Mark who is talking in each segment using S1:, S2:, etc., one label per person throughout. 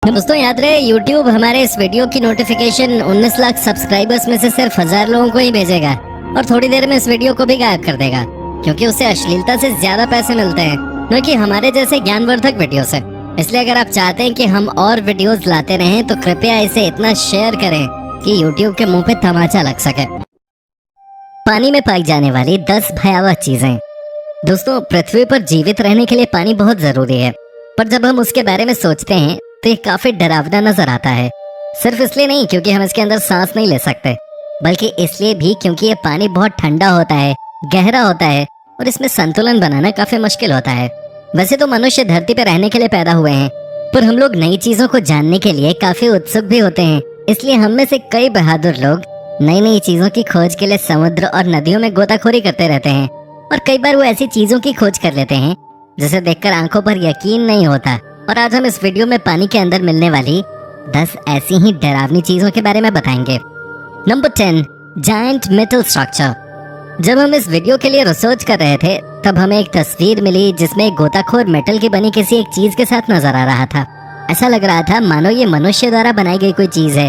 S1: दोस्तों याद रहे YouTube हमारे इस वीडियो की नोटिफिकेशन 19 लाख सब्सक्राइबर्स में से सिर्फ 1000 लोगों को ही भेजेगा और थोड़ी देर में इस वीडियो को भी गायब कर देगा, क्योंकि उसे अश्लीलता से ज्यादा पैसे मिलते हैं न कि हमारे जैसे ज्ञानवर्धक वीडियो से। इसलिए अगर आप चाहते हैं कि हम और वीडियोस लाते रहें तो कृपया इसे इतना शेयर करें कि YouTube के मुंह पे तमाचा लग सके। पानी में पाई जाने वाली 10 भयावह चीजें। दोस्तों, पृथ्वी पर जीवित रहने के लिए पानी बहुत जरूरी है, पर जब हम उसके बारे में सोचते हैं तो ये काफी डरावना नजर आता है। सिर्फ इसलिए नहीं क्योंकि हम इसके अंदर सांस नहीं ले सकते, बल्कि इसलिए भी क्योंकि ये पानी बहुत ठंडा होता है, गहरा होता है और इसमें संतुलन बनाना काफी मुश्किल होता है। वैसे तो मनुष्य धरती पर रहने के लिए पैदा हुए हैं, पर हम लोग नई चीजों को जानने के लिए काफी उत्सुक भी होते हैं। इसलिए हम में से कई बहादुर लोग नई नई चीजों की खोज के लिए समुद्र और नदियों में गोताखोरी करते रहते हैं, और कई बार वो ऐसी चीजों की खोज कर लेते हैं जिसे देखकर आंखों पर यकीन नहीं होता। और आज हम इस वीडियो में पानी के अंदर मिलने वाली 10 ऐसी ही डरावनी चीजों के बारे में बताएंगे। Number 10, giant metal structure. जब हम इस वीडियो के लिए रिसर्च कर रहे थे तब हमें एक तस्वीर मिली जिसमें एक गोताखोर मेटल की बनी किसी एक चीज के साथ नजर आ रहा था। ऐसा लग रहा था मानो ये मनुष्य द्वारा बनाई गई कोई चीज है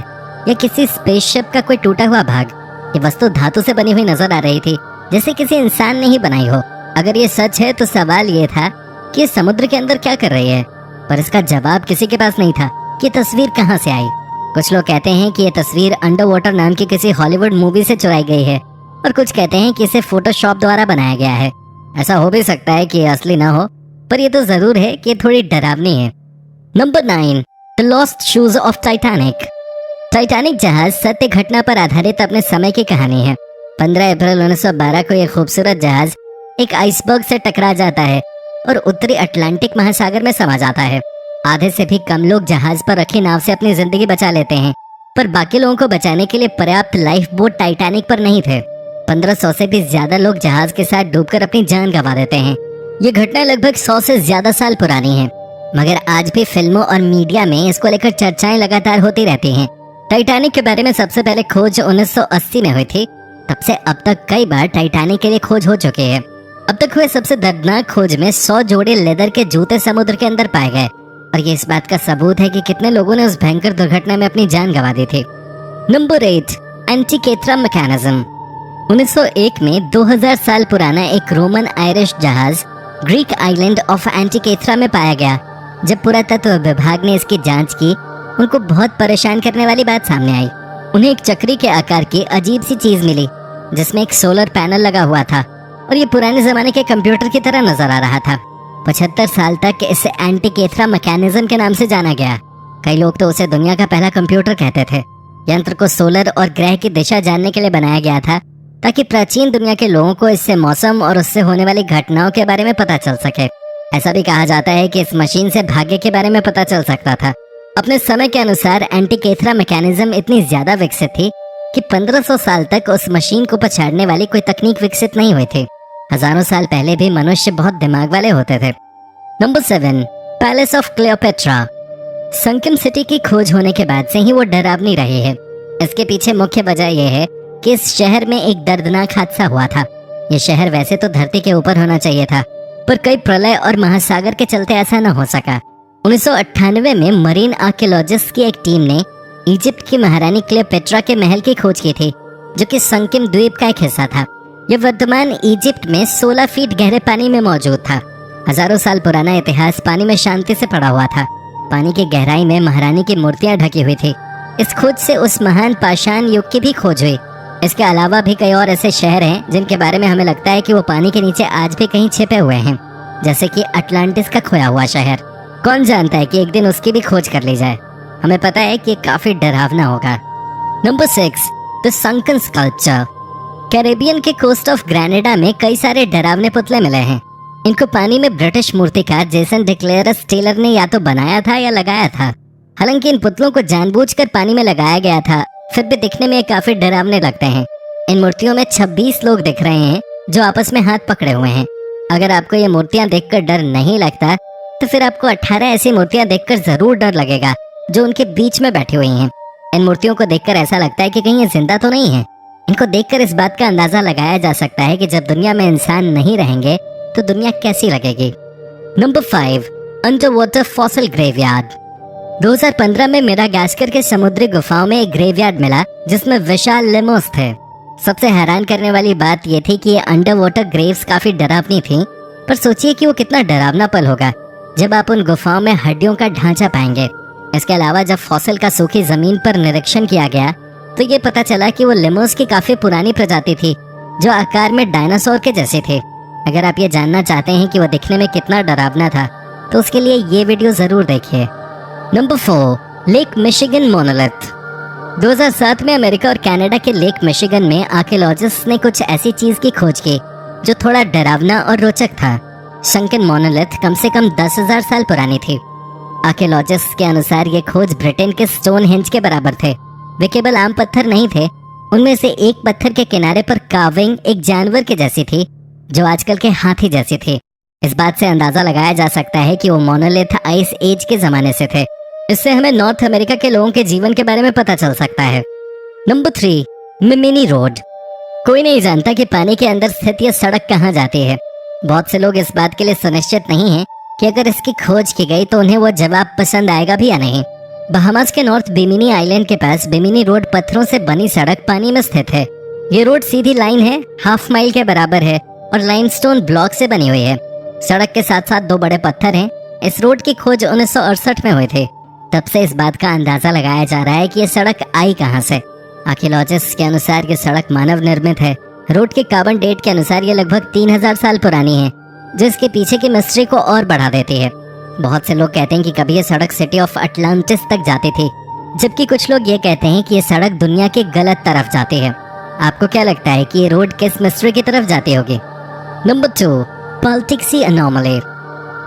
S1: या किसी स्पेसशिप का कोई टूटा हुआ भाग। ये वस्तु धातु से बनी हुई नजर आ रही थी, जैसे किसी इंसान ने ही बनाई हो। अगर ये सच है तो सवाल ये था कि समुद्र के अंदर क्या कर रही है, पर इसका जवाब किसी के पास नहीं था कि ये तस्वीर कहां से आई। कुछ लोग कहते हैं कि ये तस्वीर अंडर वाटर नाम की किसी हॉलीवुड मूवी से चुराई गई है, और कुछ कहते हैं कि इसे फोटोशॉप द्वारा बनाया गया है। ऐसा हो भी सकता है कि ये असली ना हो, पर ये तो जरूर है कि ये थोड़ी डरावनी है। Number 9, the lost shoes of Titanic. Titanic जहाज सत्य घटना पर आधारित अपने समय की कहानी है। 15 अप्रैल 1912 को यह खूबसूरत जहाज एक आइसबर्ग से टकरा जाता है और उत्तरी अटलांटिक महासागर में समा जाता है। आधे से भी कम लोग जहाज पर रखी नाव से अपनी जिंदगी बचा लेते हैं, पर बाकी लोगों को बचाने के लिए पर्याप्त लाइफ बोट टाइटैनिक पर नहीं थे। 1500 से भी ज्यादा लोग जहाज के साथ डूबकर अपनी जान गंवा देते हैं। ये घटना लगभग 100 से ज्यादा साल पुरानी है, मगर आज भी फिल्मों और मीडिया में इसको लेकर चर्चाएं लगातार होती रहती हैं। टाइटैनिक के बारे में सबसे पहले खोज 1980 में हुई थी। तब से अब तक कई बार टाइटैनिक के लिए खोज हो चुकी है। अब तक हुए सबसे दर्दनाक खोज में 100 जोड़े लेदर के जूते समुद्र के अंदर पाए गए, और ये इस बात का सबूत है कि कितने लोगों ने उस भयंकर दुर्घटना में अपनी जान गंवा दी थी। Number 8, एंटीकेथ्रा mechanism. 1901 में 2000 साल पुराना एक रोमन आयरिश जहाज ग्रीक आइलैंड ऑफ एंटीकेथ्रा में पाया गया। जब पुरातत्व विभाग ने इसकी जांच की, उनको बहुत परेशान करने वाली बात सामने आई। उन्हें एक चक्री के आकार की अजीब सी चीज मिली जिसमें एक सोलर पैनल लगा हुआ था, और ये पुराने जमाने के कंप्यूटर की तरह नजर आ रहा था। 75 साल तक इसे एंटीकेथ्रा मैकेनिज्म के नाम से जाना गया। कई लोग तो उसे दुनिया का पहला कंप्यूटर कहते थे। यंत्र को सोलर और ग्रह की दिशा जानने के लिए बनाया गया था, ताकि प्राचीन दुनिया के लोगों को इससे मौसम और उससे होने वाली घटनाओं के बारे में पता चल सके। ऐसा भी कहा जाता है कि इस मशीन से भाग्य के बारे में पता चल सकता था। अपने समय के अनुसार एंटीकेथ्रा मैकेनिज्म इतनी ज्यादा विकसित थी कि 1500 साल तक उस मशीन को पछाड़ने वाली कोई तकनीक विकसित नहीं हुई थी। हजारों साल पहले भी मनुष्य बहुत दिमाग वाले होते थे। Number 7, palace of Cleopatra. Sunken city की खोज होने के बाद से ही वो डरावनी रही है। इसके पीछे मुख्य वजह यह है कि इस शहर में एक दर्दनाक हादसा हुआ था। ये शहर वैसे तो धरती के ऊपर होना चाहिए था, पर कई प्रलय और महासागर के चलते ऐसा न हो सका। 1998 में मरीन आर्कियोलॉजिस्ट की एक टीम ने इजिप्ट की महारानी क्लियोपेट्रा के महल की खोज की थी, जो कि संकिम द्वीप का एक हिस्सा था। यह वर्तमान इजिप्ट में 16 फीट गहरे पानी में मौजूद था। हजारों साल पुराना इतिहास पानी में शांति से पड़ा हुआ था। पानी की गहराई में महारानी की मूर्तियां ढकी हुई थी। इस खोज से उस महान पाषाण युग की भी खोज हुई। इसके अलावा भी कई और ऐसे शहर हैं जिनके बारे में हमें लगता है कि वो पानी के नीचे आज भी कहीं छिपे हुए हैं, जैसे कि अटलांटिस का खोया हुआ शहर। कौन जानता है कि एक दिन उसकी भी खोज कर ली जाए। हमें पता है कि काफी डरावना होगा। Number 6, the sunken sculpture. Caribbean के कोस्ट ऑफ ग्रेनेडा में कई सारे डरावने पुतले मिले हैं। इनको पानी में ब्रिटिश मूर्तिकार जेसन डिक्लेयरस टेलर ने या तो बनाया था या लगाया था। हालांकि इन पुतलों को जानबूझकर पानी में लगाया गया था, फिर भी दिखने में काफी डरावने लगते हैं। इन मूर्तियों में 26 लोग दिख रहे हैं जो आपस में हाथ पकड़े हुए हैं। अगर आपको ये मूर्तियां देखकर डर नहीं लगता तो फिर आपको 18 ऐसी मूर्तियां देखकर जरूर डर लगेगा जो उनके बीच में बैठी हुई हैं। इन मूर्तियों को देखकर ऐसा लगता है कि कहीं ये जिंदा तो नहीं है। इनको देखकर इस बात का अंदाजा लगाया जा सकता है कि जब दुनिया में इंसान नहीं रहेंगे तो दुनिया कैसी लगेगी। Number 5, under water fossil graveyard. 2015 में मेडागास्कर के समुद्री गुफाओं में एक ग्रेवयार्ड मिला जिसमें विशाल लेमोस थे। सबसे हैरान करने वाली बात यह थी कि ये अंडर वाटर ग्रेव्स काफी डरावनी थी, पर सोचिए कि वो कितना डरावना पल होगा जब आप उन गुफाओं में हड्डियों का ढांचा पाएंगे। इसके अलावा जब फॉसिल का सूखी जमीन पर निरीक्षण किया गया तो ये पता चला कि वो लेमोस की काफी पुरानी प्रजाति थी जो आकार में डायनासोर के जैसे थे। अगर आप ये जानना चाहते हैं कि वो दिखने में कितना डरावना था तो उसके लिए ये वीडियो जरूर देखिए। Number 4, lake Michigan monolith. 2007 में अमेरिका और कनाडा के लेक मिशिगन में आर्कियोलॉजिस्ट ने कुछ ऐसी चीज की खोज की जो थोड़ा डरावना और रोचक था। शंकन मोनोलिथ कम से कम 10,000 साल पुरानी थी। आर्कियोलॉजिस्ट के अनुसार ये खोज ब्रिटेन के स्टोनहेंज के बराबर थे। वे केवल आम पत्थर नहीं थे, उनमें से एक पत्थर के किनारे पर कार्विंग एक जानवर के जैसी थी जो आजकल के हाथी जैसी थी। इस बात से अंदाजा लगाया जा सकता है कि वो मोनोलिथ आइस एज के जमाने से थे। इससे हमें नॉर्थ अमेरिका के लोगों के जीवन के बारे में पता चल सकता है। नंबर 3, मिमी रोड। कोई नहीं जानता कि पानी के अंदर स्थित यह सड़क कहाँ जाती है। बहुत से लोग इस बात के लिए सुनिश्चित नहीं हैं कि अगर इसकी खोज की गई तो उन्हें वो जवाब पसंद आएगा भी या नहीं। बहामास के नॉर्थ बिमिनी आइलैंड के पास बिमिनी रोड पत्थरों से बनी सड़क पानी में स्थित है। ये रोड सीधी लाइन है, हाफ माइल के बराबर है और लाइमस्टोन ब्लॉक से बनी हुई है। सड़क के साथ साथ 2 बड़े पत्थर हैं। इस रोड की खोज 1968 में हुई थी। तब से इस बात का अंदाजा लगाया जा रहा है कि ये सड़क आई कहां से। आर्कियोलॉजिस्ट के अनुसार ये सड़क मानव निर्मित है। रोड के कार्बन डेट के अनुसार ये लगभग 3000 साल पुरानी है, जो इसके पीछे की मिस्ट्री को और बढ़ा देती है। बहुत से लोग कहते हैं कि कभी ये सड़क सिटी ऑफ अटलांटिस तक जाती थी, जबकि कुछ लोग ये कहते हैं कि ये सड़क दुनिया के गलत तरफ जाती है। आपको क्या लगता है कि ये रोड किस मिस्ट्री की तरफ जाती होगी? नंबर 2, बाल्टिक सी अनोमली।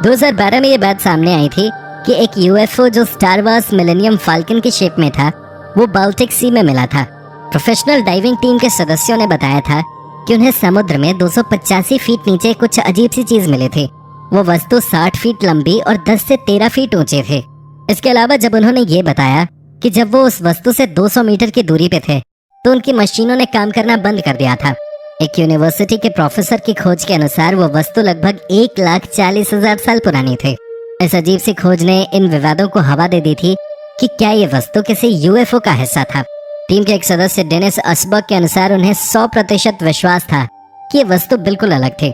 S1: 2012 में ये बात सामने आई थी कि एक यूएफओ जो स्टार वार्स मिलेनियम फाल्कन की शेप में था वो बाल्टिक सी में मिला था। प्रोफेशनल डाइविंग टीम के सदस्यों ने बताया था कि उन्हें समुद्र में 285 फीट नीचे कुछ अजीब सी चीज मिली थी। वो वस्तु 60 फीट लंबी और 10 से 13 फीट ऊंची थी। इसके अलावा जब उन्होंने ये बताया कि जब वो उस वस्तु से 200 मीटर की दूरी पे थे तो उनकी मशीनों ने काम करना बंद कर दिया था। एक यूनिवर्सिटी के प्रोफेसर की खोज के अनुसार वो वस्तु लगभग 1,40,000 साल पुरानी थी। इस अजीब सी खोज ने इन विवादों को हवा दे दी थी कि क्या ये वस्तु किसी यूएफओ का हिस्सा था। टीम के एक सदस्य डेनिस असबर्ग के अनुसार उन्हें 100% विश्वास था कि ये वस्तु बिल्कुल अलग थी।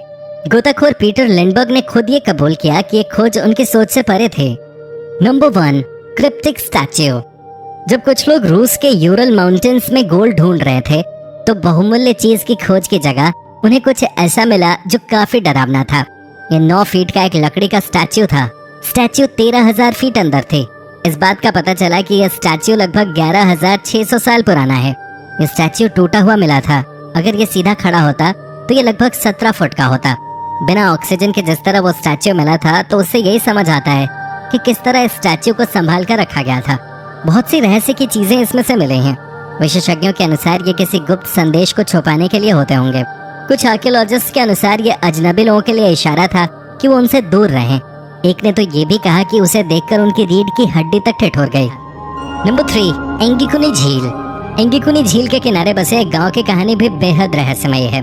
S1: गोताखोर पीटर लिंडबर्ग ने खुद ये कबूल किया कि ये खोज उनकी सोच से परे थी। Number 1, cryptic statue. जब कुछ लोग रूस के यूरल माउंटेन्स में गोल्ड ढूंढ रहे थे तो बहुमूल्य चीज की खोज की जगह उन्हें कुछ ऐसा मिला जो काफी डरावना था। ये 9 फीट का एक लकड़ी का स्टैच्यू था। स्टैच्यू 13,000 फीट अंदर थी। इस बात का पता चला कि यह स्टैच्यू लगभग 11,600 साल पुराना है। यह स्टैच्यू टूटा हुआ मिला था। अगर ये सीधा खड़ा होता तो ये लगभग 17 फुट का होता। बिना ऑक्सीजन के जिस तरह वो स्टैच्यू मिला था तो उससे यही समझ आता है कि किस तरह इस स्टैच्यू को संभाल कर रखा गया था। बहुत सी रहस्य की चीजें इसमें से मिली हैं। विशेषज्ञों के अनुसार ये किसी गुप्त संदेश को छुपाने के लिए होते होंगे। कुछ आर्कियोलॉजिस्ट के अनुसार ये अजनबी लोगों के लिए इशारा था कि वो उनसे दूर रहें। एक ने तो ये भी कहा कि उसे देखकर उनकी रीढ़ की हड्डी तक ठिठुर गई। नंबर 3, एंगिकुनी झील। एंगिकुनी झील के किनारे बसे एक गांव की कहानी भी बेहद रहस्यमय है।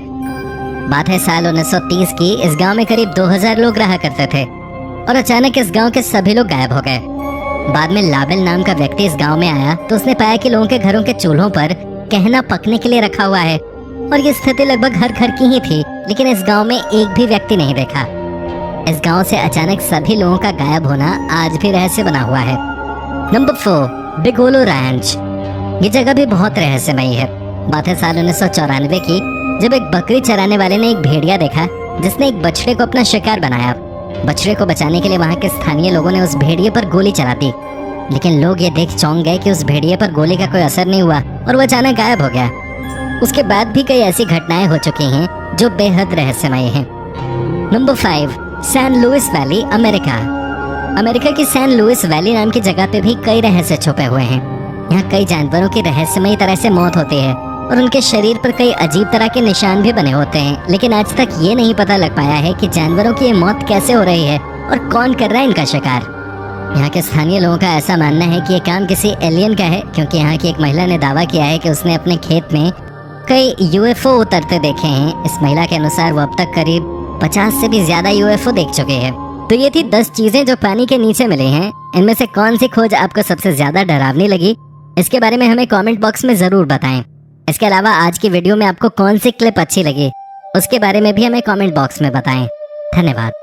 S1: बात है साल 1930 की। इस गांव में करीब 2000 लोग रहा करते थे और अचानक इस गांव के सभी लोग गायब हो गए। बाद में लाबेल नाम का व्यक्ति इस गांव में आया तो उसने पाया कि लोगों के घरों के चूल्हों पर कहना पकने के लिए रखा हुआ है और ये स्थिति लगभग हर घर की ही थी, लेकिन इस गांव में एक भी व्यक्ति नहीं देखा। इस गांव से अचानक सभी लोगों का गायब होना आज भी रहस्य बना हुआ है। Number 4, Bigelow ranch. ये जगह भी बहुत रहस्यमयी है। बात है साल 1994 की, जब एक बकरी चराने वाले ने एक भेड़िया देखा जिसने एक बछड़े को अपना शिकार बनाया। बछड़े को बचाने के लिए वहां के स्थानीय लोगों ने उस भेड़िए पर गोली चला दी, लेकिन लोग ये देख चौंक गए कि उस भेड़िए पर गोली का कोई असर नहीं हुआ और वो अचानक गायब हो गया। उसके बाद भी कई ऐसी घटनाएं हो चुकी हैं जो बेहद रहस्यमय हैं। Number 5, San Luis Valley, America. America की सैन लुइस वैली नाम की जगह पे भी कई रहस्य छुपे हुए हैं। यहाँ कई जानवरों की रहस्यमयी तरह से मौत होती है और उनके शरीर पर कई अजीब तरह के निशान भी बने होते हैं, लेकिन आज तक ये नहीं पता लग पाया है कि जानवरों की ये मौत कैसे हो रही है और कौन कर रहा है इनका शिकार। यहाँ के स्थानीय लोगों का ऐसा मानना है कि ये काम किसी एलियन का है, क्योंकि यहाँ की एक महिला ने दावा किया है कि उसने अपने खेत में कई यूएफओ उतरते देखे हैं। इस महिला के अनुसार वो अब तक करीब 50 से भी ज्यादा यूएफओ देख चुके हैं। तो ये थी 10 चीजें जो पानी के नीचे मिली हैं। इनमें से कौन सी खोज आपको सबसे ज्यादा डरावनी लगी, इसके बारे में हमें कमेंट बॉक्स में जरूर बताएं। इसके अलावा आज की वीडियो में आपको कौन सी क्लिप अच्छी लगी, उसके बारे में भी हमें कमेंट बॉक्स में बताएं। धन्यवाद।